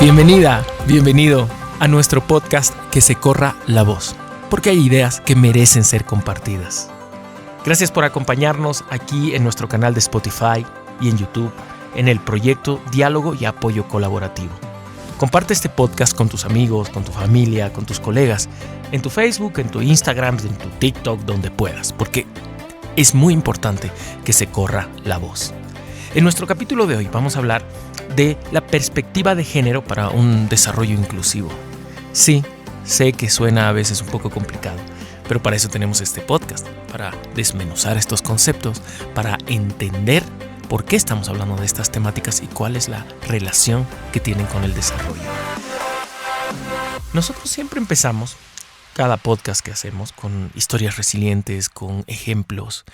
Bienvenida, bienvenido a nuestro podcast Que se corra la voz, porque hay ideas que merecen ser compartidas. Gracias por acompañarnos aquí en nuestro canal de Spotify y en YouTube en el proyecto Diálogo y Apoyo Colaborativo. Comparte este podcast con tus amigos, con tu familia, con tus colegas, en tu Facebook, en tu Instagram, en tu TikTok, donde puedas, porque es muy importante que se corra la voz. En nuestro capítulo de hoy vamos a hablar de la perspectiva de género para un desarrollo inclusivo. Sí, sé que suena a veces un poco complicado, pero para eso tenemos este podcast, para desmenuzar estos conceptos, para entender por qué estamos hablando de estas temáticas y cuál es la relación que tienen con el desarrollo. Nosotros siempre empezamos cada podcast que hacemos con historias resilientes, con ejemplos,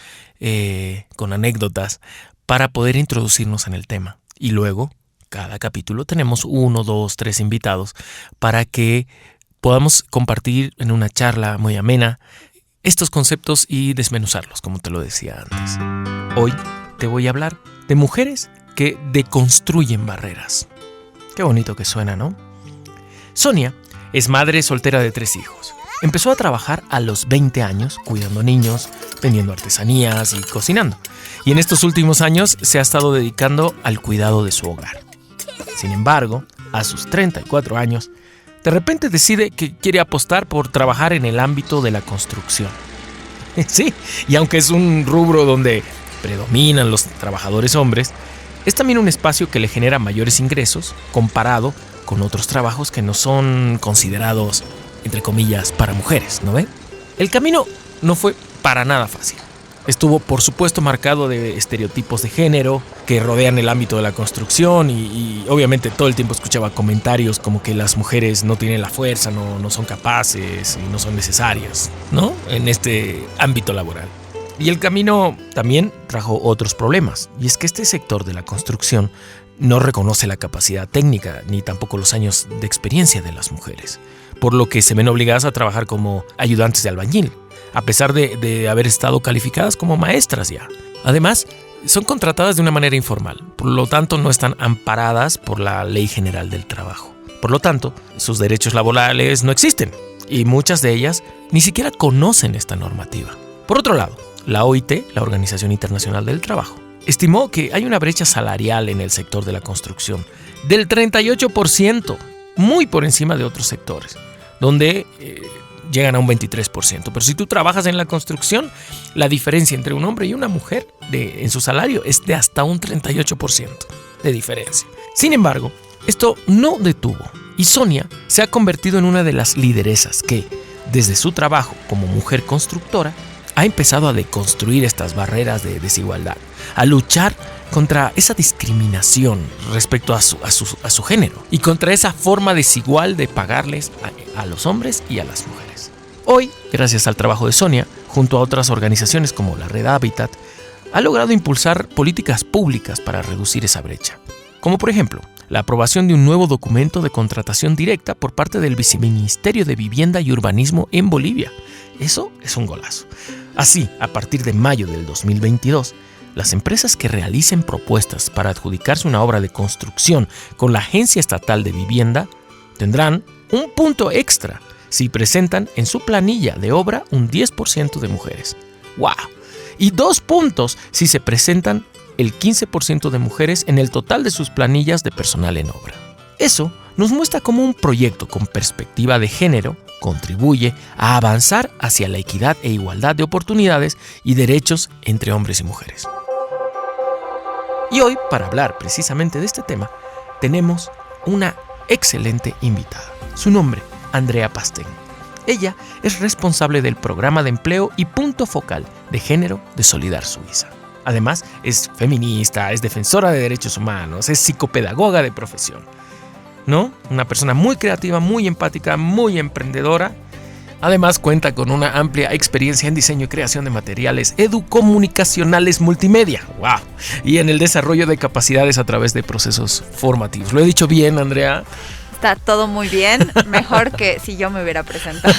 con anécdotas, para poder introducirnos en el tema. Y luego, cada capítulo tenemos 1, 2, 3 invitados para que podamos compartir en una charla muy amena estos conceptos y desmenuzarlos, como te lo decía antes. Hoy te voy a hablar de mujeres que deconstruyen barreras. Qué bonito que suena, ¿no? Sonia es madre soltera de 3 hijos. Empezó a trabajar a los 20 años, cuidando niños, vendiendo artesanías y cocinando. Y en estos últimos años se ha estado dedicando al cuidado de su hogar. Sin embargo, a sus 34 años, de repente decide que quiere apostar por trabajar en el ámbito de la construcción. Sí, y aunque es un rubro donde predominan los trabajadores hombres, es también un espacio que le genera mayores ingresos comparado con otros trabajos que no son considerados, entre comillas, para mujeres, ¿no ven? El camino no fue para nada fácil. Estuvo, por supuesto, marcado de estereotipos de género que rodean el ámbito de la construcción y obviamente todo el tiempo escuchaba comentarios como que las mujeres no tienen la fuerza, no son capaces y no son necesarias, ¿no? En este ámbito laboral. Y el camino también trajo otros problemas, y es que este sector de la construcción no reconoce la capacidad técnica ni tampoco los años de experiencia de las mujeres, por lo que se ven obligadas a trabajar como ayudantes de albañil, a pesar de haber estado calificadas como maestras ya. Además, son contratadas de una manera informal, por lo tanto no están amparadas por la Ley General del Trabajo. Por lo tanto, sus derechos laborales no existen, y muchas de ellas ni siquiera conocen esta normativa. Por otro lado, la OIT, la Organización Internacional del Trabajo, estimó que hay una brecha salarial en el sector de la construcción del 38%, muy por encima de otros sectores, donde llegan a un 23%. Pero si tú trabajas en la construcción, la diferencia entre un hombre y una mujer en su salario es de hasta un 38% de diferencia. Sin embargo, esto no detuvo, y Sonia se ha convertido en una de las lideresas que, desde su trabajo como mujer constructora, ha empezado a deconstruir estas barreras de desigualdad, a luchar contra esa discriminación respecto a su género y contra esa forma desigual de pagarles a los hombres y a las mujeres. Hoy, gracias al trabajo de Sonia, junto a otras organizaciones como la Red Habitat, ha logrado impulsar políticas públicas para reducir esa brecha, como por ejemplo, la aprobación de un nuevo documento de contratación directa por parte del Viceministerio de Vivienda y Urbanismo en Bolivia. Eso es un golazo. Así, a partir de mayo del 2022, las empresas que realicen propuestas para adjudicarse una obra de construcción con la Agencia Estatal de Vivienda tendrán un punto extra si presentan en su planilla de obra un 10% de mujeres. ¡Wow! Y 2 puntos si se presentan el 15% de mujeres en el total de sus planillas de personal en obra. Eso nos muestra cómo un proyecto con perspectiva de género contribuye a avanzar hacia la equidad e igualdad de oportunidades y derechos entre hombres y mujeres. Y hoy, para hablar precisamente de este tema, tenemos una excelente invitada. Su nombre, Andrea Pastén. Ella es responsable del programa de empleo y punto focal de género de Solidar Suiza. Además, es feminista, es defensora de derechos humanos, es psicopedagoga de profesión, ¿no? Una persona muy creativa, muy empática, muy emprendedora. Además, cuenta con una amplia experiencia en diseño y creación de materiales educomunicacionales multimedia. ¡Wow! Y en el desarrollo de capacidades a través de procesos formativos. ¿Lo he dicho bien, Andrea? Está todo muy bien, mejor que si yo me hubiera presentado.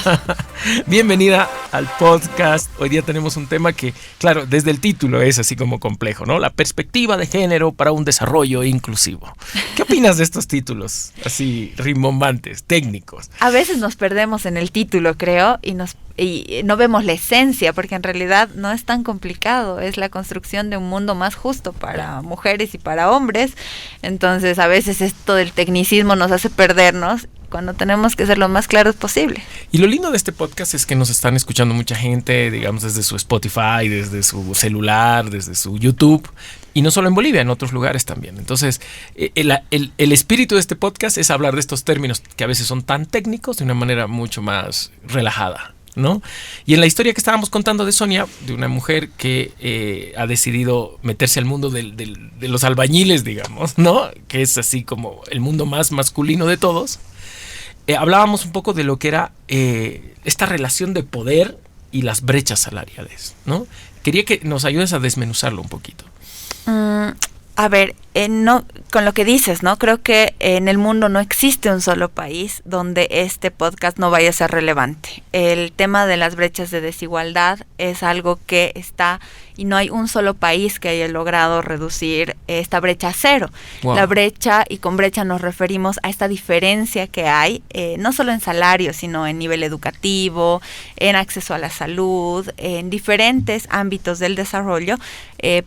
Bienvenida al podcast. Hoy día tenemos un tema que, claro, desde el título es así como complejo, ¿no? La perspectiva de género para un desarrollo inclusivo. ¿Qué opinas de estos títulos así rimbombantes, técnicos? A veces nos perdemos en el título, creo, y no vemos la esencia, porque en realidad no es tan complicado, es la construcción de un mundo más justo para mujeres y para hombres. Entonces a veces esto del tecnicismo nos hace perdernos cuando tenemos que ser lo más claros posible. Y lo lindo de este podcast es que nos están escuchando mucha gente, digamos, desde su Spotify, desde su celular, desde su YouTube, y no solo en Bolivia, en otros lugares también. Entonces, el espíritu de este podcast es hablar de estos términos que a veces son tan técnicos de una manera mucho más relajada, ¿no? Y en la historia que estábamos contando de Sonia, de una mujer que ha decidido meterse al mundo de los albañiles, digamos, ¿no? Que es así como el mundo más masculino de todos. Hablábamos un poco de lo que era esta relación de poder y las brechas salariales, ¿no? Quería que nos ayudes a desmenuzarlo un poquito. A ver, no, con lo que dices, ¿no? Creo que en el mundo no existe un solo país donde este podcast no vaya a ser relevante. El tema de las brechas de desigualdad es algo que está, y no hay un solo país que haya logrado reducir esta brecha a cero. Wow. La brecha, y con brecha nos referimos a esta diferencia que hay, no solo en salario, sino en nivel educativo, en acceso a la salud, en diferentes ámbitos del desarrollo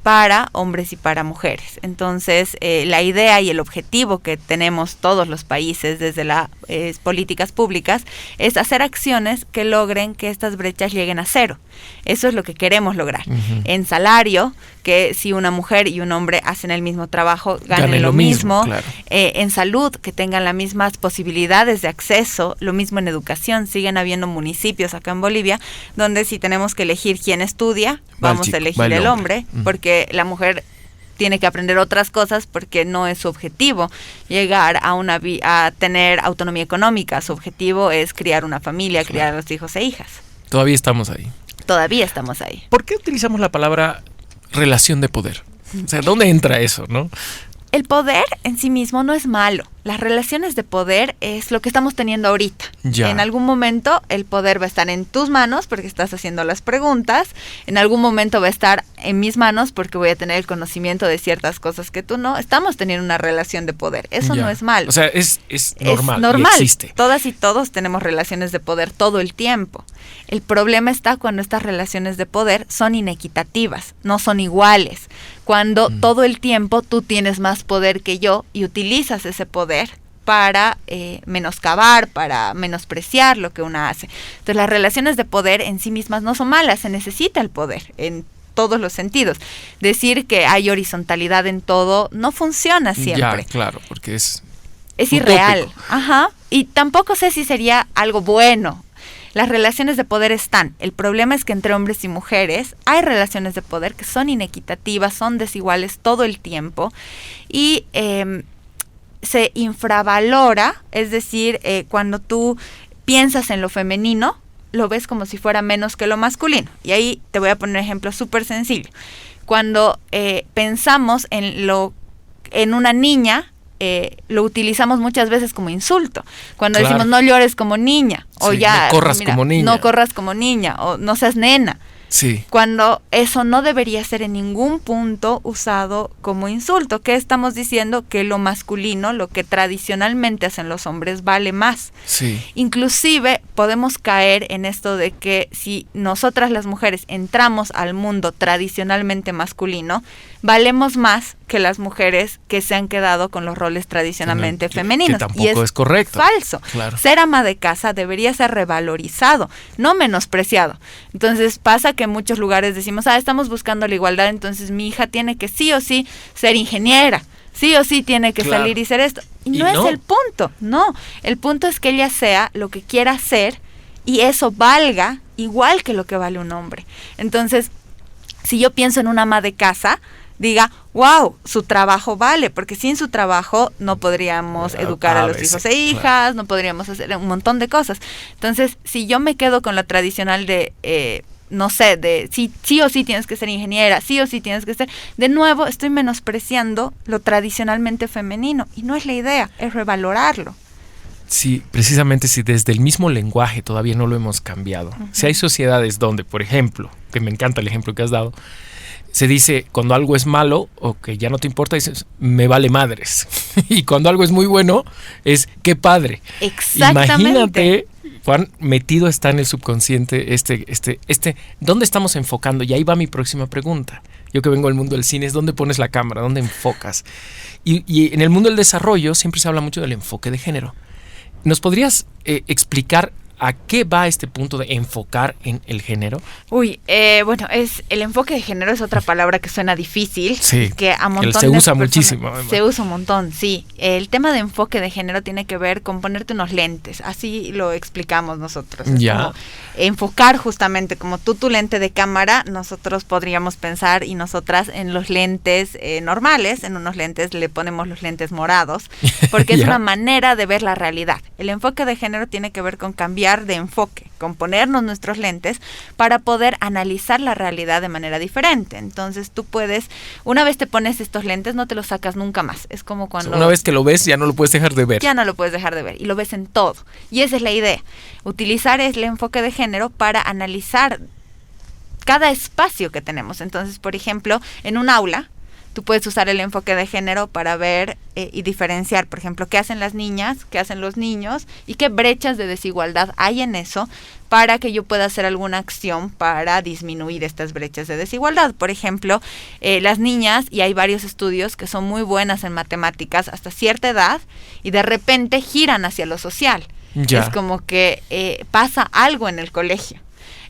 para hombres y para mujeres. Entonces, la idea y el objetivo que tenemos todos los países desde las políticas públicas es hacer acciones que logren que estas brechas lleguen a cero. Eso es lo que queremos lograr. Uh-huh. En salario, que si una mujer y un hombre hacen el mismo trabajo, ganen lo mismo. Claro. En salud, que tengan las mismas posibilidades de acceso, lo mismo en educación. Siguen habiendo municipios acá en Bolivia donde si tenemos que elegir quién estudia, vamos a elegir el hombre, porque la mujer tiene que aprender otras cosas porque no es su objetivo llegar a tener autonomía económica. Su objetivo es criar una familia, criar a los hijos e hijas. Todavía estamos ahí. Todavía estamos ahí. ¿Por qué utilizamos la palabra relación de poder? O sea, ¿dónde entra eso, no? El poder en sí mismo no es malo. Las relaciones de poder es lo que estamos teniendo ahorita. Ya. En algún momento el poder va a estar en tus manos porque estás haciendo las preguntas. En algún momento va a estar en mis manos porque voy a tener el conocimiento de ciertas cosas que tú no. Estamos teniendo una relación de poder. Eso ya. No es malo. O sea, es normal. Es normal. Y existe. Todas y todos tenemos relaciones de poder todo el tiempo. El problema está cuando estas relaciones de poder son inequitativas, no son iguales. Cuando todo el tiempo tú tienes más poder que yo y utilizas ese poder para menoscabar, para menospreciar lo que una hace. Entonces las relaciones de poder en sí mismas no son malas, se necesita el poder en todos los sentidos. Decir que hay horizontalidad en todo no funciona siempre. Ya, claro, porque es irreal. Ajá. Y tampoco sé si sería algo bueno. Las relaciones de poder están. El problema es que entre hombres y mujeres hay relaciones de poder que son inequitativas, son desiguales todo el tiempo y se infravalora, es decir, cuando tú piensas en lo femenino, lo ves como si fuera menos que lo masculino. Y ahí te voy a poner un ejemplo súper sencillo. Cuando pensamos en una niña, lo utilizamos muchas veces como insulto. Cuando decimos no llores como niña, o sí, ya no corras como niña. No corras como niña, o no seas nena. Sí. Cuando eso no debería ser en ningún punto usado como insulto. ¿Qué estamos diciendo? Que lo masculino, lo que tradicionalmente hacen los hombres, vale más. Sí. Inclusive podemos caer en esto de que si nosotras las mujeres entramos al mundo tradicionalmente masculino, valemos más que las mujeres que se han quedado con los roles tradicionalmente femeninos. Que tampoco es correcto. Falso. Claro. Ser ama de casa debería ser revalorizado, no menospreciado. Entonces pasa que en muchos lugares decimos, estamos buscando la igualdad, entonces mi hija tiene que sí o sí ser ingeniera, sí o sí tiene que salir y ser esto. Y no es el punto, no. El punto es que ella sea lo que quiera ser y eso valga igual que lo que vale un hombre. Entonces, si yo pienso en una ama de casa, diga, wow, su trabajo vale, porque sin su trabajo no podríamos educar a los hijos e hijas, no podríamos hacer un montón de cosas. Entonces, si yo me quedo con lo tradicional de, no sé, de sí o sí tienes que ser ingeniera, sí o sí tienes que ser, de nuevo estoy menospreciando lo tradicionalmente femenino, y no es la idea, es revalorarlo. Sí, precisamente si desde el mismo lenguaje todavía no lo hemos cambiado. Uh-huh. Si hay sociedades donde, por ejemplo, que me encanta el ejemplo que has dado, se dice cuando algo es malo o que ya no te importa, dices, me vale madres. Y cuando algo es muy bueno, es qué padre. Exactamente. Imagínate cuán metido está en el subconsciente ¿dónde estamos enfocando? Y ahí va mi próxima pregunta. Yo que vengo del mundo del cine, es dónde pones la cámara, dónde enfocas. Y en el mundo del desarrollo siempre se habla mucho del enfoque de género. ¿Nos podrías explicar a qué va este punto de enfocar en el género? Bueno, el enfoque de género es otra palabra que suena difícil. Sí, que a montón se usa muchísimo. Se usa un montón, sí. El tema de enfoque de género tiene que ver con ponerte unos lentes. Así lo explicamos nosotros. Es como enfocar justamente, como tu lente de cámara, nosotros podríamos pensar y nosotras en los lentes normales, en unos lentes le ponemos los lentes morados, porque es una manera de ver la realidad. El enfoque de género tiene que ver con cambiar de enfoque, con ponernos nuestros lentes para poder analizar la realidad de manera diferente. Entonces tú puedes, una vez te pones estos lentes, no te los sacas nunca más. Es como cuando... Una vez que lo ves, ya no lo puedes dejar de ver. Ya no lo puedes dejar de ver y lo ves en todo. Y esa es la idea. Utilizar el enfoque de género para analizar cada espacio que tenemos. Entonces, por ejemplo, en un aula, tú puedes usar el enfoque de género para ver y diferenciar, por ejemplo, qué hacen las niñas, qué hacen los niños y qué brechas de desigualdad hay en eso para que yo pueda hacer alguna acción para disminuir estas brechas de desigualdad. Por ejemplo, las niñas, y hay varios estudios que son muy buenas en matemáticas hasta cierta edad y de repente giran hacia lo social. Ya. Es como que pasa algo en el colegio.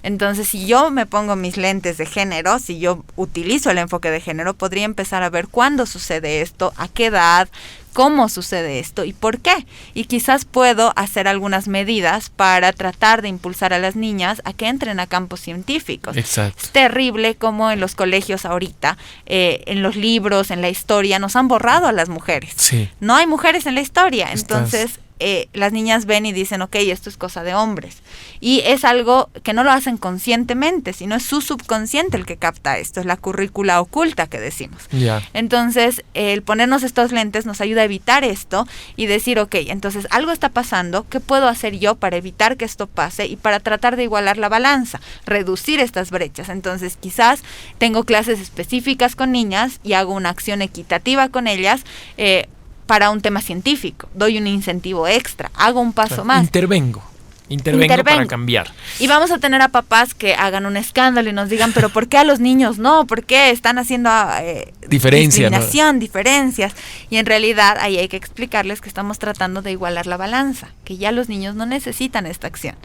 Entonces, si yo me pongo mis lentes de género, si yo utilizo el enfoque de género, podría empezar a ver cuándo sucede esto, a qué edad, cómo sucede esto y por qué. Y quizás puedo hacer algunas medidas para tratar de impulsar a las niñas a que entren a campos científicos. Exacto. Es terrible como en los colegios ahorita, en los libros, en la historia, nos han borrado a las mujeres. Sí. No hay mujeres en la historia. Entonces... las niñas ven y dicen, ok, esto es cosa de hombres. Y es algo que no lo hacen conscientemente, sino es su subconsciente el que capta esto, es la currícula oculta que decimos. Yeah. Entonces, el ponernos estos lentes nos ayuda a evitar esto y decir, ok, entonces algo está pasando, ¿qué puedo hacer yo para evitar que esto pase y para tratar de igualar la balanza, reducir estas brechas? Entonces, quizás tengo clases específicas con niñas y hago una acción equitativa con ellas, para un tema científico, doy un incentivo extra, hago un paso más. Intervengo para cambiar. Y vamos a tener a papás que hagan un escándalo y nos digan, pero ¿por qué a los niños no? ¿Por qué están haciendo discriminación, diferencias? Y en realidad ahí hay que explicarles que estamos tratando de igualar la balanza, que ya los niños no necesitan esta acción.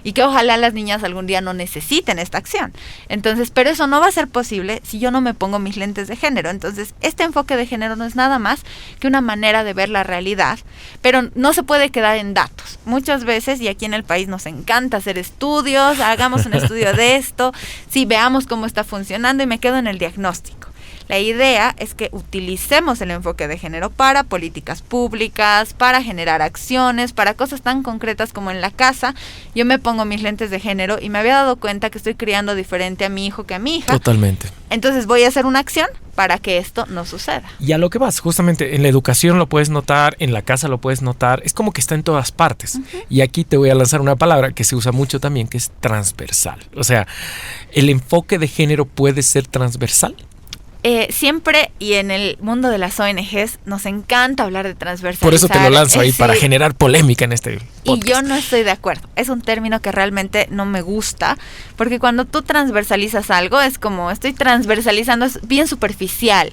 Y que ojalá las niñas algún día no necesiten esta acción. Entonces, pero eso no va a ser posible si yo no me pongo mis lentes de género. Entonces, este enfoque de género no es nada más que una manera de ver la realidad, pero no se puede quedar en datos. Muchas veces, y aquí en el país nos encanta hacer estudios, hagamos un estudio de esto, sí, veamos cómo está funcionando y me quedo en el diagnóstico. La idea es que utilicemos el enfoque de género para políticas públicas, para generar acciones, para cosas tan concretas como en la casa. Yo me pongo mis lentes de género y me había dado cuenta que estoy criando diferente a mi hijo que a mi hija. Totalmente. Entonces voy a hacer una acción para que esto no suceda. Y a lo que vas, justamente en la educación lo puedes notar, en la casa lo puedes notar, es como que está en todas partes. Uh-huh. Y aquí te voy a lanzar una palabra que se usa mucho también, que es transversal. O sea, ¿el enfoque de género puede ser transversal? Siempre, y en el mundo de las ONGs nos encanta hablar de transversalizar. Por eso te lo lanzo ahí, para generar polémica en este podcast. Y yo no estoy de acuerdo. Es un término que realmente no me gusta, porque cuando tú transversalizas algo, es como estoy transversalizando, es bien superficial.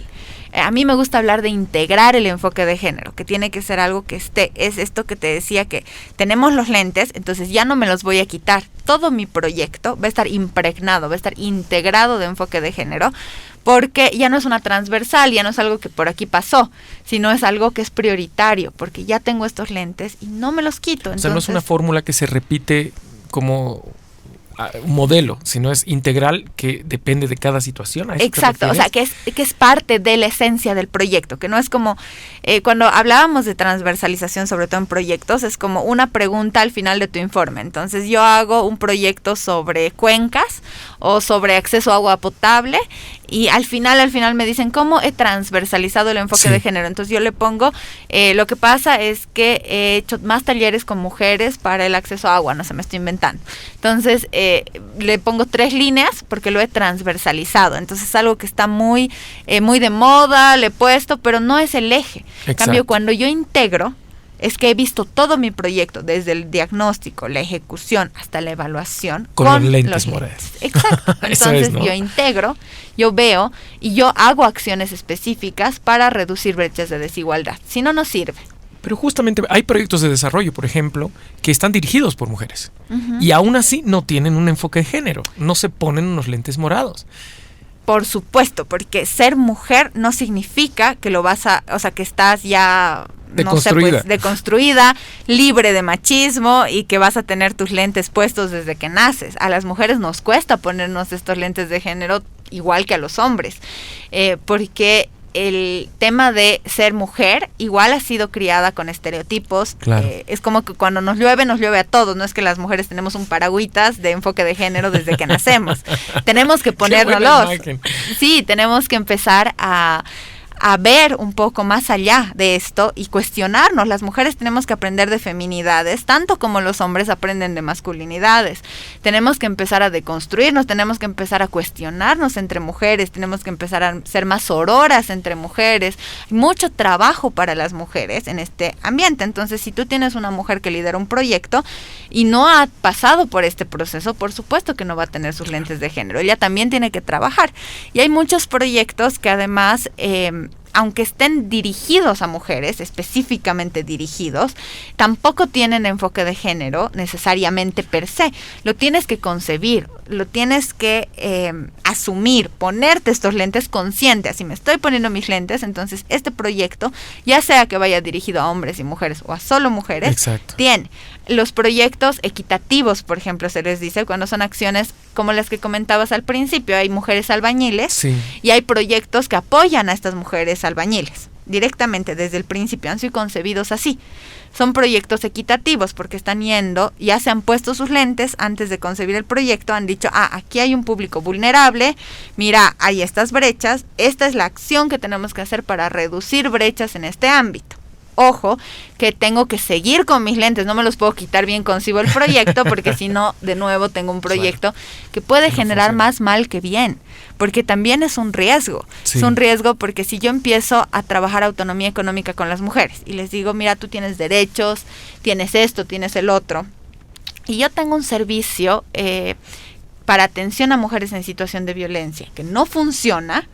A mí me gusta hablar de integrar el enfoque de género, que tiene que ser algo que es esto que te decía, que tenemos los lentes, entonces ya no me los voy a quitar. Todo mi proyecto va a estar impregnado, va a estar integrado de enfoque de género, porque ya no es una transversal, ya no es algo que por aquí pasó, sino es algo que es prioritario, porque ya tengo estos lentes y no me los quito. Entonces, o sea, no es una fórmula que se repite como un modelo, sino es integral, que depende de cada situación. Exacto, o sea, que es parte de la esencia del proyecto, que no es como, cuando hablábamos de transversalización, sobre todo en proyectos, es como una pregunta al final de tu informe. Entonces yo hago un proyecto sobre cuencas o sobre acceso a agua potable, y al final me dicen, ¿cómo he transversalizado el enfoque de género? Entonces yo le pongo, lo que pasa es que he hecho más talleres con mujeres para el acceso a agua, no se me estoy inventando. Entonces le pongo 3 líneas porque lo he transversalizado. Entonces es algo que está muy de moda, le he puesto, pero no es el eje. En cambio, cuando yo integro, es que he visto todo mi proyecto, desde el diagnóstico, la ejecución, hasta la evaluación, con los lentes morados. Exacto. Entonces yo integro, yo veo y yo hago acciones específicas para reducir brechas de desigualdad. Si no, no sirve. Pero justamente hay proyectos de desarrollo, por ejemplo, que están dirigidos por mujeres. Y aún así no tienen un enfoque de género, no se ponen unos lentes morados. Por supuesto, porque ser mujer no significa que lo vas a, o sea, que estás ya deconstruida, libre de machismo, y que vas a tener tus lentes puestos desde que naces. A las mujeres nos cuesta ponernos estos lentes de género igual que a los hombres, porque el tema de ser mujer igual ha sido criada con estereotipos. Claro. Es como que cuando nos llueve a todos. No es que las mujeres tenemos un paragüitas de enfoque de género desde que nacemos. Tenemos que ponérnoslos. Sí, tenemos que empezar a ver un poco más allá de esto y cuestionarnos. Las mujeres tenemos que aprender de feminidades, tanto como los hombres aprenden de masculinidades. Tenemos que empezar a deconstruirnos, tenemos que empezar a cuestionarnos entre mujeres, tenemos que empezar a ser más sororas entre mujeres. Hay mucho trabajo para las mujeres en este ambiente. Entonces, si tú tienes una mujer que lidera un proyecto y no ha pasado por este proceso, por supuesto que no va a tener sus lentes de género. Ella también tiene que trabajar. Y hay muchos proyectos que además, aunque estén dirigidos a mujeres, específicamente dirigidos, tampoco tienen enfoque de género necesariamente per se. Lo tienes que concebir, lo tienes que asumir, ponerte estos lentes consciente. Así me estoy poniendo mis lentes, entonces este proyecto, ya sea que vaya dirigido a hombres y mujeres o a solo mujeres, exacto, tiene los proyectos equitativos, por ejemplo, se les dice cuando son acciones como las que comentabas al principio. Hay mujeres albañiles, sí, y hay proyectos que apoyan a estas mujeres albañiles directamente desde el principio, han sido concebidos así. Son proyectos equitativos porque están yendo, ya se han puesto sus lentes antes de concebir el proyecto, han dicho, aquí hay un público vulnerable, mira, hay estas brechas, esta es la acción que tenemos que hacer para reducir brechas en este ámbito. Ojo, que tengo que seguir con mis lentes, no me los puedo quitar bien concibo el proyecto, porque si no, de nuevo tengo un proyecto que puede generar más mal que bien, porque también es un riesgo. Sí. Es un riesgo porque si yo empiezo a trabajar autonomía económica con las mujeres y les digo, mira, tú tienes derechos, tienes esto, tienes el otro, y yo tengo un servicio para atención a mujeres en situación de violencia que no funciona,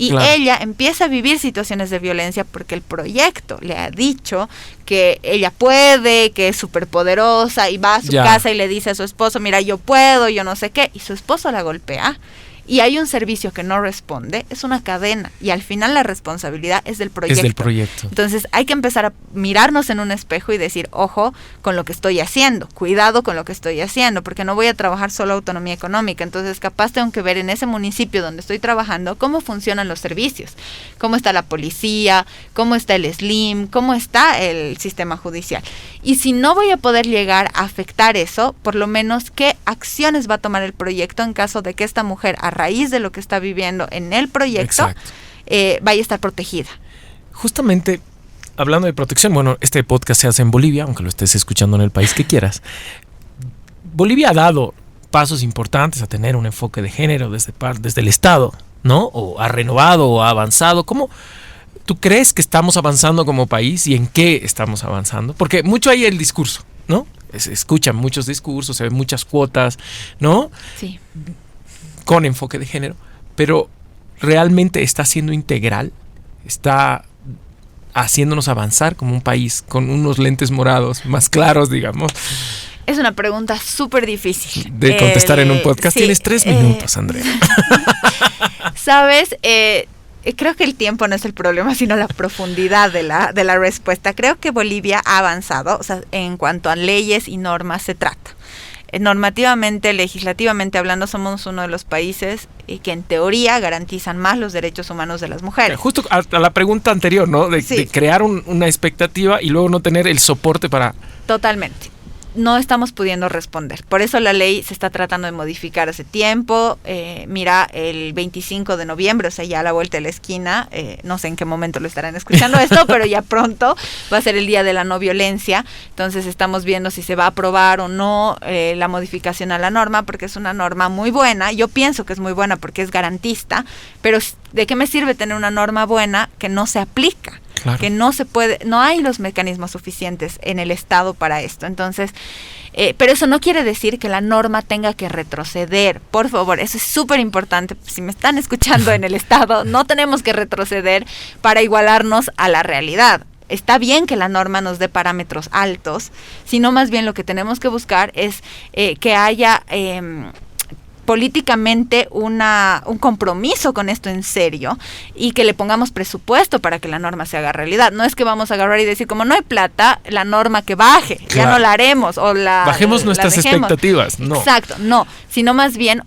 y claro, ella empieza a vivir situaciones de violencia porque el proyecto le ha dicho que ella puede, que es súper poderosa, y va a su casa y le dice a su esposo, mira, yo puedo, yo no sé qué, y su esposo la golpea, y hay un servicio que no responde. Es una cadena, y al final la responsabilidad es del proyecto. Es del proyecto. Entonces hay que empezar a mirarnos en un espejo y decir, ojo con lo que estoy haciendo, cuidado con lo que estoy haciendo, porque no voy a trabajar solo autonomía económica. Entonces capaz tengo que ver en ese municipio donde estoy trabajando cómo funcionan los servicios, cómo está la policía, cómo está el SLIM, cómo está el sistema judicial. Y si no voy a poder llegar a afectar eso, por lo menos qué acciones va a tomar el proyecto en caso de que esta mujer, a raíz de lo que está viviendo en el proyecto, vaya a estar protegida. Justamente, hablando de protección, bueno, este podcast se hace en Bolivia, aunque lo estés escuchando en el país que quieras. Bolivia ha dado pasos importantes a tener un enfoque de género desde el Estado, ¿no? O ha renovado o ha avanzado. ¿Cómo tú crees que estamos avanzando como país y en qué estamos avanzando? Porque mucho hay el discurso, ¿no? Se escuchan muchos discursos, se ven muchas cuotas, ¿no? Sí. Con enfoque de género, pero realmente está siendo integral, está haciéndonos avanzar como un país con unos lentes morados más claros, digamos. Es una pregunta súper difícil de contestar en un podcast. Sí, tienes 3 minutos, Andrea. Sabes, creo que el tiempo no es el problema, sino la profundidad de la respuesta. Creo que Bolivia ha avanzado, o sea, en cuanto a leyes y normas se trata. Normativamente, legislativamente hablando, somos uno de los países que en teoría garantizan más los derechos humanos de las mujeres. Justo a la pregunta anterior, ¿no? De crear una expectativa y luego no tener el soporte para... Totalmente. No estamos pudiendo responder. Por eso la ley se está tratando de modificar hace tiempo. Mira, el 25 de noviembre, o sea, ya a la vuelta de la esquina, no sé en qué momento lo estarán escuchando esto, pero ya pronto va a ser el Día de la No Violencia. Entonces estamos viendo si se va a aprobar o no la modificación a la norma, porque es una norma muy buena. Yo pienso que es muy buena porque es garantista, pero ¿de qué me sirve tener una norma buena que no se aplica? Claro. Que no se puede, no hay los mecanismos suficientes en el Estado para esto. Entonces, pero eso no quiere decir que la norma tenga que retroceder. Por favor, eso es súper importante. Si me están escuchando en el Estado, no tenemos que retroceder para igualarnos a la realidad. Está bien que la norma nos dé parámetros altos, sino más bien lo que tenemos que buscar es que haya... políticamente un compromiso con esto en serio y que le pongamos presupuesto para que la norma se haga realidad. No es que vamos a agarrar y decir, como no hay plata, la norma que baje, claro, ya no la haremos o bajemos nuestras expectativas. No. Exacto, no, sino más bien,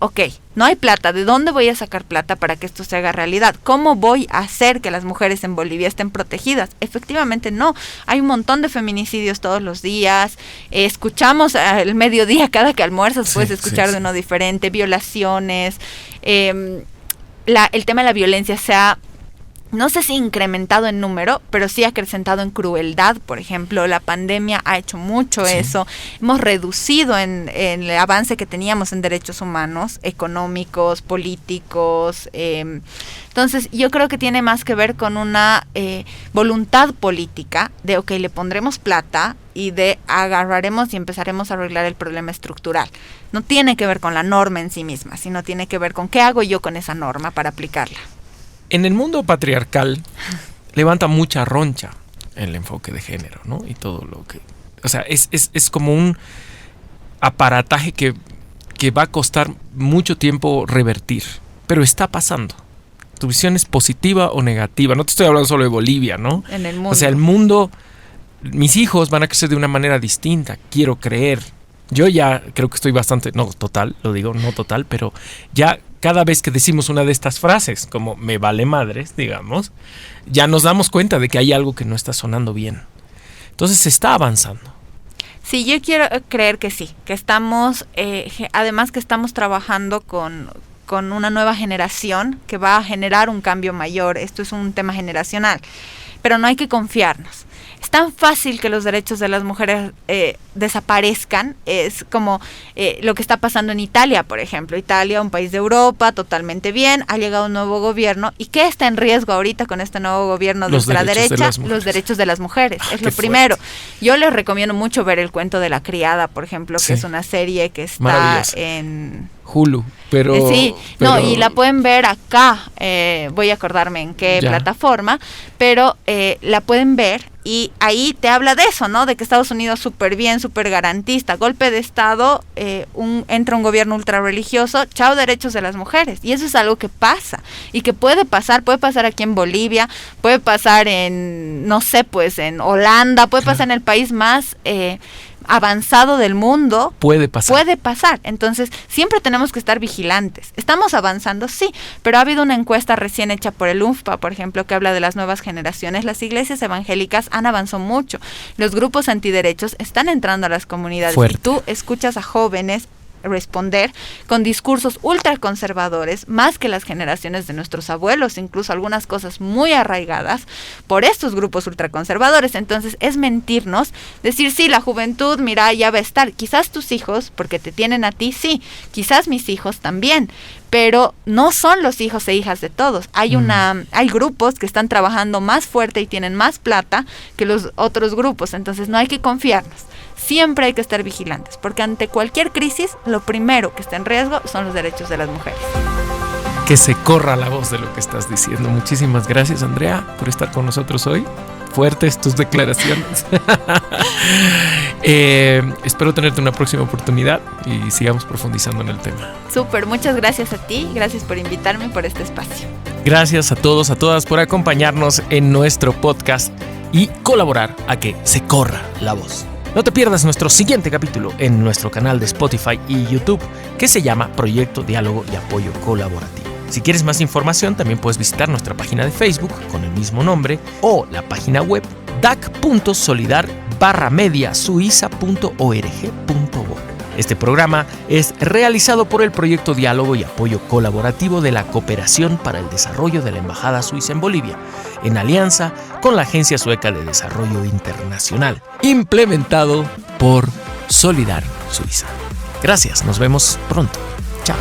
no hay plata, ¿de dónde voy a sacar plata para que esto se haga realidad? ¿Cómo voy a hacer que las mujeres en Bolivia estén protegidas? Efectivamente no, hay un montón de feminicidios todos los días, escuchamos al mediodía cada que almuerzas, puedes escuchar de uno diferente, violaciones, el tema de la violencia se ha, no sé si incrementado en número, pero sí acrecentado en crueldad. Por ejemplo, la pandemia ha hecho mucho eso. Hemos reducido en el avance que teníamos en derechos humanos, económicos, políticos. Entonces, yo creo que tiene más que ver con una voluntad política de, le pondremos plata y de agarraremos y empezaremos a arreglar el problema estructural. No tiene que ver con la norma en sí misma, sino tiene que ver con qué hago yo con esa norma para aplicarla. En el mundo patriarcal levanta mucha roncha el enfoque de género, ¿no? Y todo lo que... O sea, es como un aparataje que va a costar mucho tiempo revertir, pero está pasando. ¿Tu visión es positiva o negativa? No te estoy hablando solo de Bolivia, ¿no? En el mundo. O sea, el mundo... Mis hijos van a crecer de una manera distinta, quiero creer. Yo ya creo que estoy bastante... No total, lo digo, no total, pero ya... Cada vez que decimos una de estas frases, como me vale madres, digamos, ya nos damos cuenta de que hay algo que no está sonando bien. Entonces se está avanzando. Sí, yo quiero creer que sí, que estamos, además que estamos trabajando con una nueva generación que va a generar un cambio mayor. Esto es un tema generacional, pero no hay que confiarnos. Es tan fácil que los derechos de las mujeres desaparezcan, es como lo que está pasando en Italia, por ejemplo. Italia, un país de Europa, totalmente bien, ha llegado un nuevo gobierno. ¿Y qué está en riesgo ahorita con este nuevo gobierno de la derecha? Los derechos de las mujeres, es lo primero. Yo les recomiendo mucho ver El cuento de la criada, por ejemplo, que es una serie que está en... Hulu, pero... y la pueden ver acá, voy a acordarme en qué plataforma, pero la pueden ver y ahí te habla de eso, ¿no? De que Estados Unidos súper bien, súper garantista, golpe de Estado, entra un gobierno ultra religioso, chao derechos de las mujeres, y eso es algo que pasa, y que puede pasar aquí en Bolivia, puede pasar en, no sé, pues en Holanda, puede pasar en el país más... avanzado del mundo, puede pasar. Entonces siempre tenemos que estar vigilantes. Estamos avanzando, sí, pero ha habido una encuesta recién hecha por el UNFPA, por ejemplo, que habla de las nuevas generaciones. Las iglesias evangélicas han avanzado mucho, los grupos antiderechos están entrando a las comunidades. Fuerte. Y tú escuchas a jóvenes responder con discursos ultraconservadores, más que las generaciones de nuestros abuelos, incluso algunas cosas muy arraigadas por estos grupos ultraconservadores. Entonces es mentirnos, decir sí, la juventud, mira, ya va a estar, quizás tus hijos, porque te tienen a ti, sí, quizás mis hijos también, pero no son los hijos e hijas de todos. Hay grupos que están trabajando más fuerte y tienen más plata que los otros grupos, entonces no hay que confiarnos. Siempre hay que estar vigilantes, porque ante cualquier crisis, lo primero que está en riesgo son los derechos de las mujeres. Que se corra la voz de lo que estás diciendo. Muchísimas gracias, Andrea, por estar con nosotros hoy. Fuertes tus declaraciones. Espero tenerte una próxima oportunidad y sigamos profundizando en el tema. Súper, muchas gracias a ti, gracias por invitarme por este espacio. Gracias a todos, a todas por acompañarnos en nuestro podcast y colaborar a que se corra la voz. No te pierdas nuestro siguiente capítulo en nuestro canal de Spotify y YouTube, que se llama Proyecto Diálogo y Apoyo Colaborativo. Si quieres más información, también puedes visitar nuestra página de Facebook con el mismo nombre o la página web dac.solidar/mediasuiza.org.bo. Este programa es realizado por el Proyecto Diálogo y Apoyo Colaborativo de la Cooperación para el Desarrollo de la Embajada Suiza en Bolivia, en alianza con la Agencia Sueca de Desarrollo Internacional, implementado por Solidar Suiza. Gracias, nos vemos pronto. Chao.